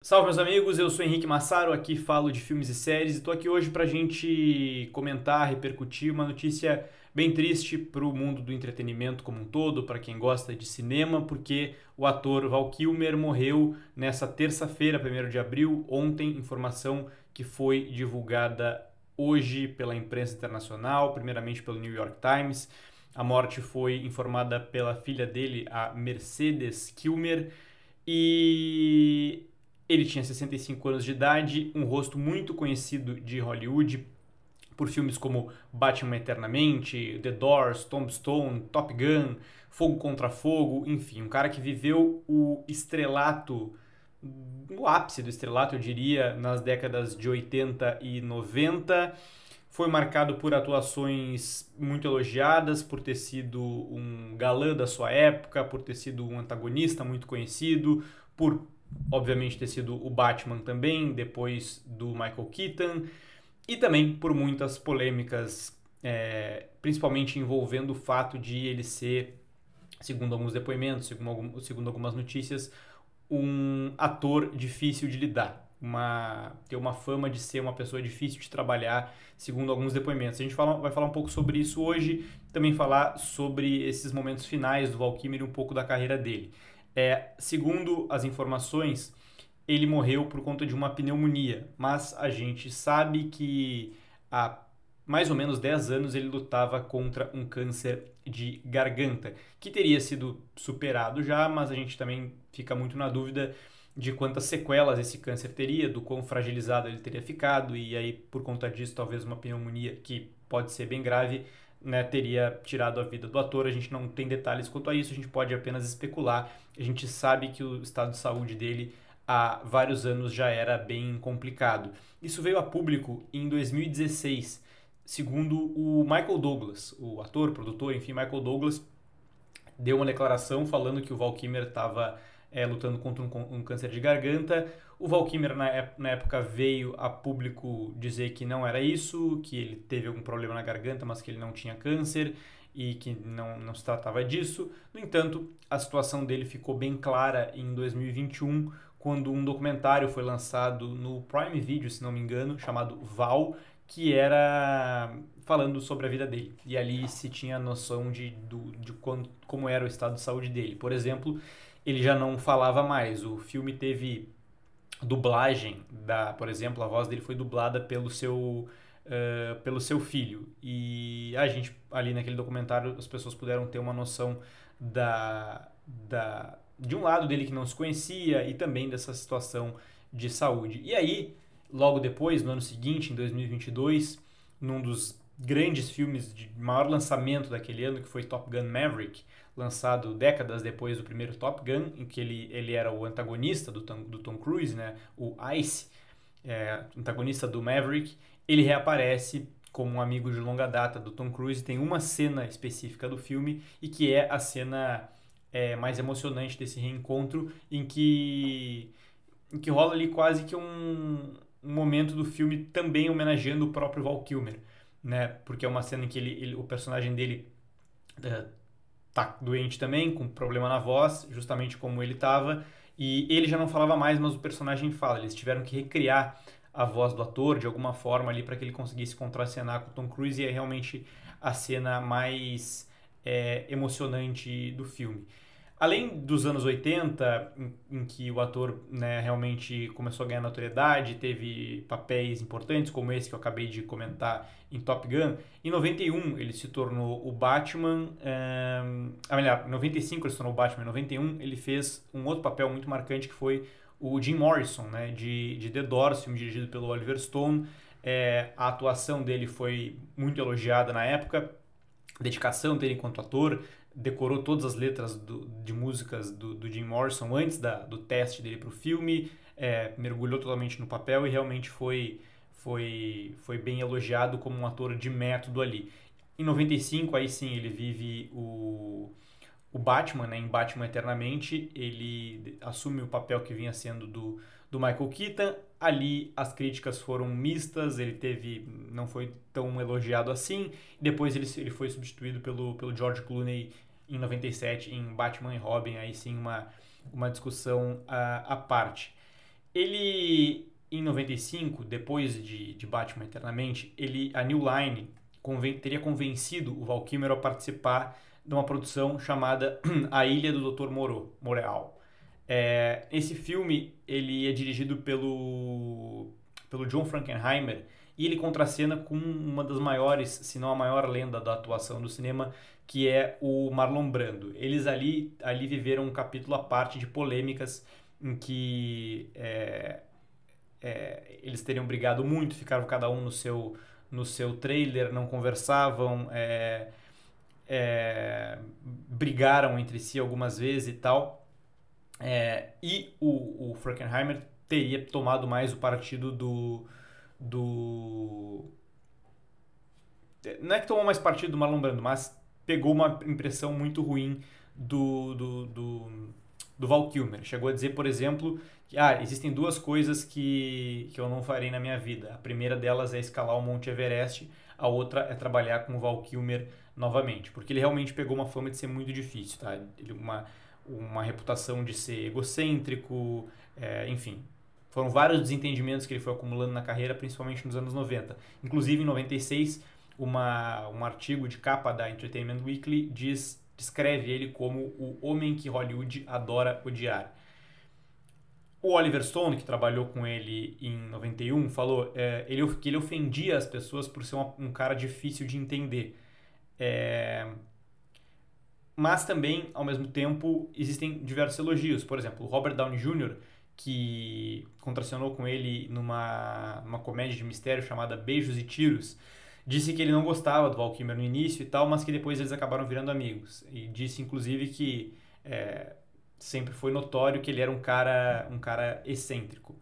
Salve, meus amigos, eu sou Henrique Massaro, aqui falo de filmes e séries e tô aqui hoje pra gente comentar, repercutir uma notícia bem triste pro mundo do entretenimento como um todo, para quem gosta de cinema, porque o ator Val Kilmer morreu nessa terça-feira, 1º de abril, ontem, informação que foi divulgada hoje pela imprensa internacional, primeiramente pelo New York Times. A morte foi informada pela filha dele, a Mercedes Kilmer, e ele tinha 65 anos de idade, um rosto muito conhecido de Hollywood por filmes como Batman Eternamente, The Doors, Tombstone, Top Gun, Fogo Contra Fogo, enfim, um cara que viveu o estrelato, o ápice do estrelato, eu diria, nas décadas de 80 e 90. Foi marcado por atuações muito elogiadas, por ter sido um galã da sua época, por ter sido um antagonista muito conhecido, por obviamente ter sido o Batman também, depois do Michael Keaton, e também por muitas polêmicas, principalmente envolvendo o fato de ele ser, segundo alguns depoimentos, segundo algumas notícias, um ator difícil de lidar. Ter uma fama de ser uma pessoa difícil de trabalhar, segundo alguns depoimentos. A gente vai falar um pouco sobre isso hoje, também falar sobre esses momentos finais do Val Kilmer e um pouco da carreira dele. Segundo as informações, ele morreu por conta de uma pneumonia, mas a gente sabe que há mais ou menos 10 anos ele lutava contra um câncer de garganta, que teria sido superado já, mas a gente também fica muito na dúvida de quantas sequelas esse câncer teria, do quão fragilizado ele teria ficado, e aí por conta disso talvez uma pneumonia que pode ser bem grave, né, teria tirado a vida do ator. A gente não tem detalhes quanto a isso, a gente pode apenas especular. A gente sabe que o estado de saúde dele há vários anos já era bem complicado. Isso veio a público em 2016, segundo o Michael Douglas, o ator, produtor, enfim, Michael Douglas deu uma declaração falando que o Val Kilmer estava lutando contra um câncer de garganta. O Val Kilmer, na época, veio a público dizer que não era isso, que ele teve algum problema na garganta, mas que ele não tinha câncer e que não se tratava disso. No entanto, a situação dele ficou bem clara em 2021, quando um documentário foi lançado no Prime Video, se não me engano, chamado Val, que era falando sobre a vida dele. E ali se tinha noção de como era o estado de saúde dele. Por exemplo, ele já não falava mais. O filme teve dublagem, por exemplo, a voz dele foi dublada pelo seu filho. E a gente, ali naquele documentário, as pessoas puderam ter uma noção de um lado dele que não se conhecia e também dessa situação de saúde. E aí, logo depois, no ano seguinte, em 2022, num dos grandes filmes de maior lançamento daquele ano, que foi Top Gun Maverick, lançado décadas depois do primeiro Top Gun, em que ele era o antagonista do Tom Cruise, né? O Ice, antagonista do Maverick. Ele reaparece como um amigo de longa data do Tom Cruise. Tem uma cena específica do filme e que é a cena mais emocionante desse reencontro, em que rola ali quase que um momento do filme também homenageando o próprio Val Kilmer, né? Porque é uma cena em que o personagem dele tá doente também, com problema na voz, justamente como ele estava, e ele já não falava mais, mas o personagem fala. Eles tiveram que recriar a voz do ator de alguma forma ali para que ele conseguisse contracenar com o Tom Cruise, e é realmente a cena mais emocionante do filme. Além dos anos 80, em que o ator, né, realmente começou a ganhar notoriedade, teve papéis importantes, como esse que eu acabei de comentar em Top Gun, em 91 ele se tornou o Batman, melhor, em 95 ele se tornou o Batman, em 91 ele fez um outro papel muito marcante que foi o Jim Morrison, né, de The Doors, filme dirigido pelo Oliver Stone. A atuação dele foi muito elogiada na época, a dedicação dele enquanto ator, decorou todas as letras de músicas do Jim Morrison antes do teste dele para o filme, mergulhou totalmente no papel e realmente foi bem elogiado como um ator de método ali. Em 95, aí sim, ele vive o Batman, né, em Batman Eternamente. Ele assume o papel que vinha sendo do Michael Keaton. Ali as críticas foram mistas, não foi tão elogiado assim. Depois ele foi substituído pelo George Clooney em 97 em Batman e Robin, aí sim uma discussão à parte. Ele, em 95, depois de Batman Eternamente, a New Line teria convencido o Val Kilmer a participar de uma produção chamada A Ilha do Dr. Moreau. Esse filme ele é dirigido pelo John Frankenheimer e ele contracena com uma das maiores, se não a maior lenda da atuação do cinema, que é o Marlon Brando. Eles ali viveram um capítulo à parte de polêmicas em que eles teriam brigado muito, ficaram cada um no seu trailer, não conversavam, brigaram entre si algumas vezes e tal. E o Frankenheimer teria tomado mais o partido não é que tomou mais partido do Marlon Brando, mas pegou uma impressão muito ruim do Val Kilmer. Chegou a dizer, por exemplo, que existem duas coisas que eu não farei na minha vida. A primeira delas é escalar o Monte Everest, a outra é trabalhar com o Val Kilmer novamente, porque ele realmente pegou uma fama de ser muito difícil, tá? Ele, uma reputação de ser egocêntrico, enfim. Foram vários desentendimentos que ele foi acumulando na carreira, principalmente nos anos 90. Inclusive, em 96, um artigo de capa da Entertainment Weekly descreve ele como o homem que Hollywood adora odiar. O Oliver Stone, que trabalhou com ele em 91, falou que ele ofendia as pessoas por ser um cara difícil de entender. Mas também, ao mesmo tempo, existem diversos elogios. Por exemplo, o Robert Downey Jr., que contracenou com ele numa comédia de mistério chamada Beijos e Tiros, disse que ele não gostava do Val Kilmer no início e tal, mas que depois eles acabaram virando amigos. E disse, inclusive, que sempre foi notório que ele era um cara excêntrico.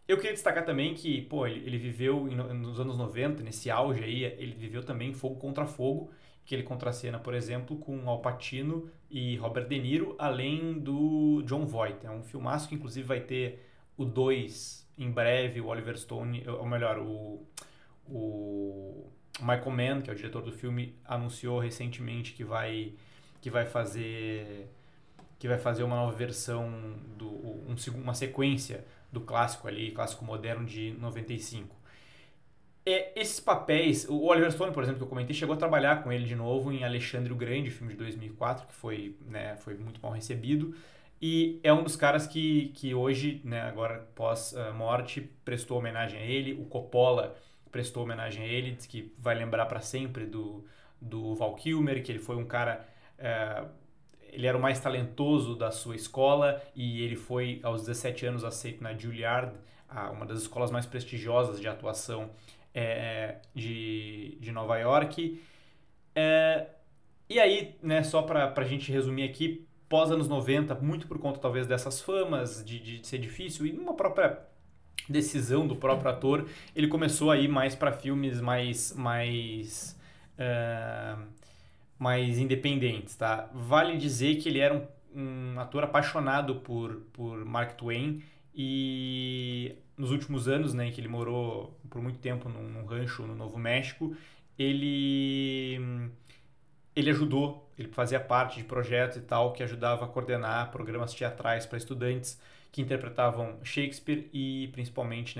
Eu queria destacar também que, ele viveu nos anos 90, nesse auge aí, ele viveu também Fogo Contra Fogo, que ele contracena, por exemplo, com Al Pacino e Robert De Niro, além do Jon Voight. É um filmaço que, inclusive, vai ter o 2 em breve, o Oliver Stone, ou melhor, o Michael Mann, que é o diretor do filme, anunciou recentemente que vai fazer uma nova versão, uma sequência do clássico moderno de 95. Esses papéis, o Oliver Stone, por exemplo, que eu comentei, chegou a trabalhar com ele de novo em Alexandre o Grande, filme de 2004, que foi muito mal recebido, e é um dos caras que hoje, agora pós-morte, prestou homenagem a ele. O Coppola prestou homenagem a ele, diz que vai lembrar para sempre do Val Kilmer, que ele foi um cara... ele era o mais talentoso da sua escola e ele foi, aos 17 anos, aceito na Juilliard, uma das escolas mais prestigiosas de atuação de Nova York. E aí, só pra gente resumir aqui, pós anos 90, muito por conta talvez dessas famas, de ser difícil, e uma própria decisão do próprio ator, ele começou a ir mais para filmes mais independentes, tá? Vale dizer que ele era um ator apaixonado por Mark Twain, e nos últimos anos, em que ele morou por muito tempo num rancho no Novo México, ele ajudou, ele fazia parte de projetos e tal, que ajudava a coordenar programas teatrais para estudantes que interpretavam Shakespeare e principalmente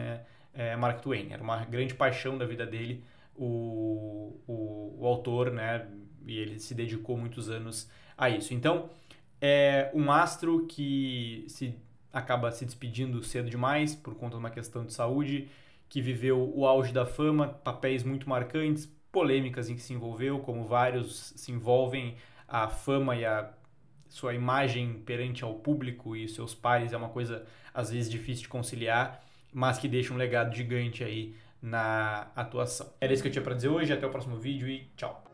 Mark Twain. Era uma grande paixão da vida dele, o autor, e ele se dedicou muitos anos a isso. Então, é um astro que acaba se despedindo cedo demais por conta de uma questão de saúde, que viveu o auge da fama, papéis muito marcantes, polêmicas em que se envolveu, como vários se envolvem. A fama e a sua imagem perante ao público e seus pares é uma coisa, às vezes, difícil de conciliar, mas que deixa um legado gigante aí na atuação. Era isso que eu tinha para dizer hoje, até o próximo vídeo e tchau!